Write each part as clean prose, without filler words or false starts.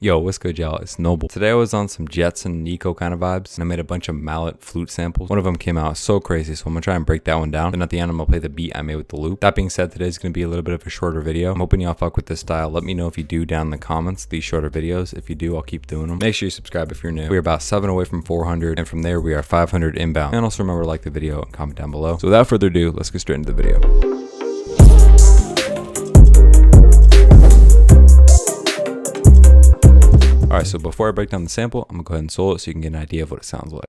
Yo, what's good, y'all? It's Noble. Today I was on some Jetson Nico kind of vibes, and I made a bunch of Mallet flute samples. One of them came out so crazy, so I'm gonna try and break that one down. Then at the end, I'm gonna play the beat I made with the loop. That being said, today's gonna be a little bit of a shorter video. I'm hoping y'all fuck with this style. Let me know if you do down in the comments, these shorter videos. If you do, I'll keep doing them. Make sure you subscribe if you're new. We're about 7 away from 400, and from there, we are 500 inbound. And also remember to like the video and comment down below. So without further ado, let's get straight into the video. Alright, so before I break down the sample, I'm gonna go ahead and solo it so you can get an idea of what it sounds like.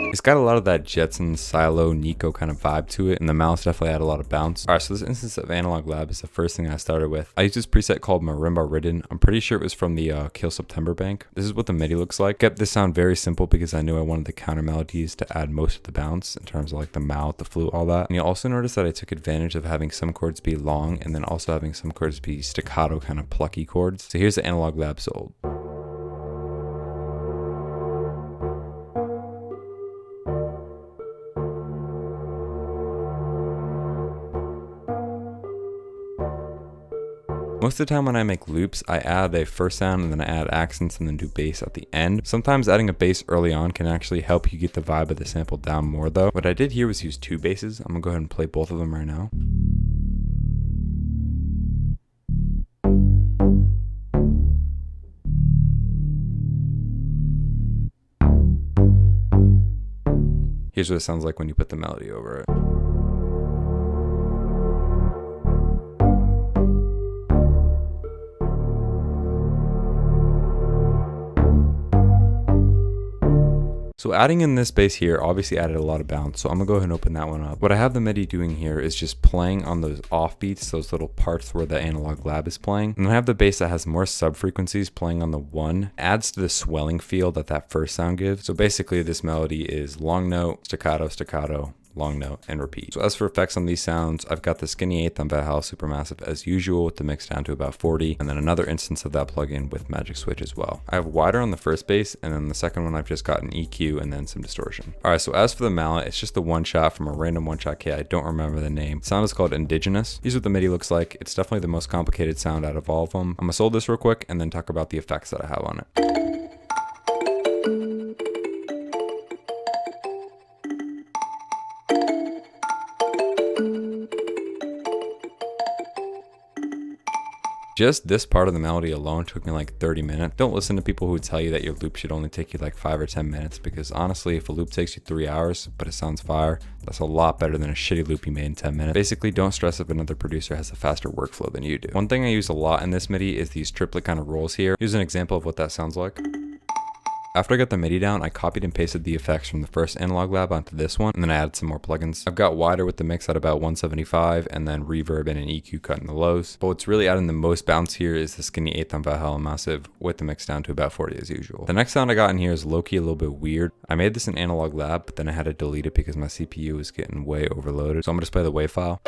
It's got a lot of that Jetson, Psilo, Nico kind of vibe to it, and the Mallet definitely had a lot of bounce. Alright, so this instance of Analog Lab is the first thing I started with. I used this preset called Marimba Ridden. I'm pretty sure it was from the Kill September bank. This is what the MIDI looks like. Kept this sound very simple because I knew I wanted the counter melodies to add most of the bounce in terms of like the Mallet, the flute, all that. And you'll also notice that I took advantage of having some chords be long and then also having some chords be staccato kind of plucky chords. So here's the Analog Lab sold. Most of the time when I make loops, I add a first sound and then I add accents and then do bass at the end. Sometimes adding a bass early on can actually help you get the vibe of the sample down more though. What I did here was use 2 basses. I'm gonna go ahead and play both of them right now. Here's what it sounds like when you put the melody over it. So adding in this bass here obviously added a lot of bounce, so I'm gonna go ahead and open that one up. What I have the MIDI doing here is just playing on those offbeats, those little parts where the Analog Lab is playing. And I have the bass that has more sub-frequencies playing on the 1. Adds to the swelling feel that that first sound gives. So basically this melody is long note, staccato, staccato, long note, and repeat. So as for effects on these sounds, I've got the skinny 8th on Valhalla Supermassive as usual with the mix down to about 40, and then another instance of that plugin with Magic Switch as well. I have wider on the first bass, and then the second one I've just got an EQ and then some distortion. Alright, so as for the Mallet, it's just the one shot from a random one shot kit. I don't remember the name. The sound is called Indigenous. Here's what the MIDI looks like. It's definitely the most complicated sound out of all of them. I'm gonna solve this real quick and then talk about the effects that I have on it. Just this part of the melody alone took me like 30 minutes. Don't listen to people who tell you that your loop should only take you like 5 or 10 minutes because honestly, if a loop takes you 3 hours, but it sounds fire, that's a lot better than a shitty loop you made in 10 minutes. Basically, don't stress if another producer has a faster workflow than you do. One thing I use a lot in this MIDI is these triplet kind of rolls here. Here's an example of what that sounds like. After I got the MIDI down, I copied and pasted the effects from the first Analog Lab onto this one, and then I added some more plugins. I've got wider with the mix at about 175, and then reverb and an EQ cut in the lows. But what's really adding the most bounce here is the skinny 8th on Valhalla Massive with the mix down to about 40 as usual. The next sound I got in here is low-key a little bit weird. I made this in Analog Lab, but then I had to delete it because my CPU was getting way overloaded. So I'm gonna just play the WAV file.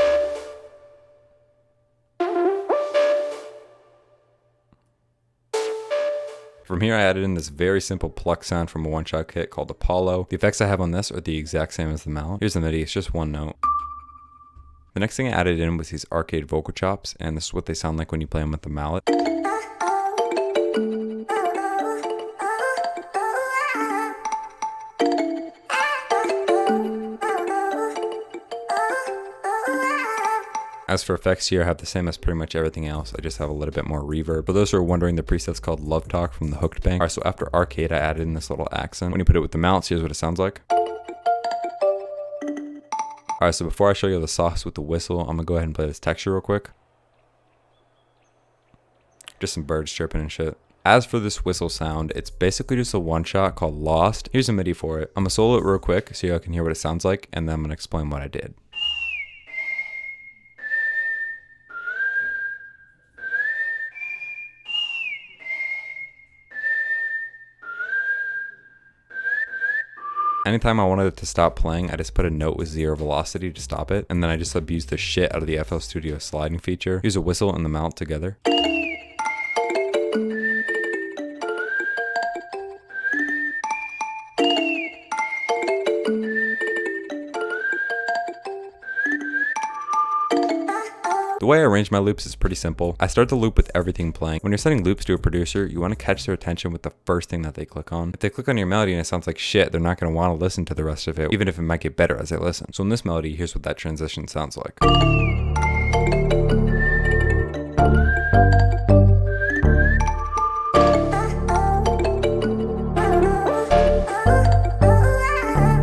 From here, I added in this very simple Pluck sound from a one-shot kit called Apollo. The effects I have on this are the exact same as the Mallet. Here's the MIDI, it's just one note. The next thing I added in was these arcade vocal chops, and this is what they sound like when you play them with the Mallet. As for effects here, I have the same as pretty much everything else. I just have a little bit more reverb. For those who are wondering, the preset's called Love Talk from the Hooked bank. Alright, so after arcade, I added in this little accent. When you put it with the Mallet, here's what it sounds like. Alright, so before I show you the sauce with the whistle, I'm gonna go ahead and play this texture real quick. Just some birds chirping and shit. As for this whistle sound, it's basically just a one shot called Lost. Here's a MIDI for it. I'm gonna solo it real quick so you can hear what it sounds like, and then I'm gonna explain what I did. Anytime I wanted it to stop playing, I just put a note with 0 velocity to stop it, and then I just abused the shit out of the FL Studio sliding feature. Use a whistle and the mount together. The way I arrange my loops is pretty simple. I start the loop with everything playing. When you're setting loops to a producer, you want to catch their attention with the first thing that they click on. If they click on your melody and it sounds like shit, they're not going to want to listen to the rest of it, even if it might get better as they listen. So in this melody, here's what that transition sounds like.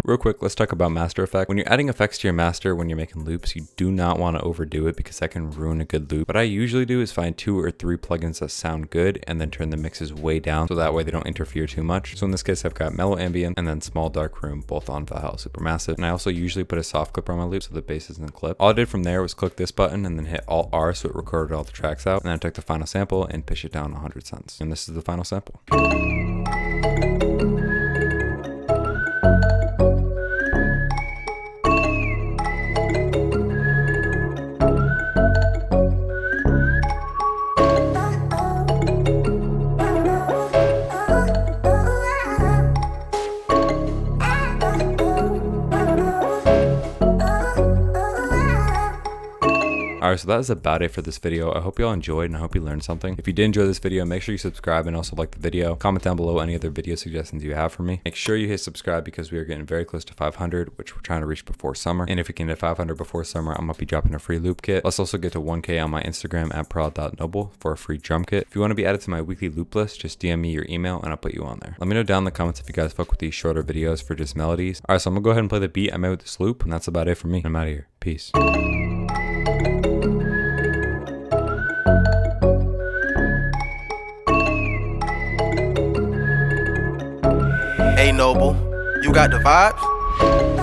Real quick, let's talk about master effect. When you're adding effects to your master, when you're making loops, you do not want to overdo it because that can ruin a good loop. What I usually do is find 2 or 3 plugins that sound good and then turn the mixes way down so that way they don't interfere too much. So in this case, I've got mellow ambient and then small dark room, both on Valhalla Supermassive. And I also usually put a soft clip on my loop so the bass isn't clipped. All I did from there was click this button and then hit Alt R so it recorded all the tracks out. And then I took the final sample and pitched it down 100 cents. And this is the final sample. Alright, so that is about it for this video. I hope you all enjoyed and I hope you learned something. If you did enjoy this video, make sure you subscribe and also like the video. Comment down below any other video suggestions you have for me. Make sure you hit subscribe because we are getting very close to 500, which we're trying to reach before summer. And if we can hit 500 before summer, I'm going to be dropping a free loop kit. Let's also get to 1K on my Instagram at proud.noble for a free drum kit. If you want to be added to my weekly loop list, just DM me your email and I'll put you on there. Let me know down in the comments if you guys fuck with these shorter videos for just melodies. Alright, so I'm going to go ahead and play the beat I made with this loop, and that's about it for me. I'm out of here. Peace. Hey Noble, you got the vibes?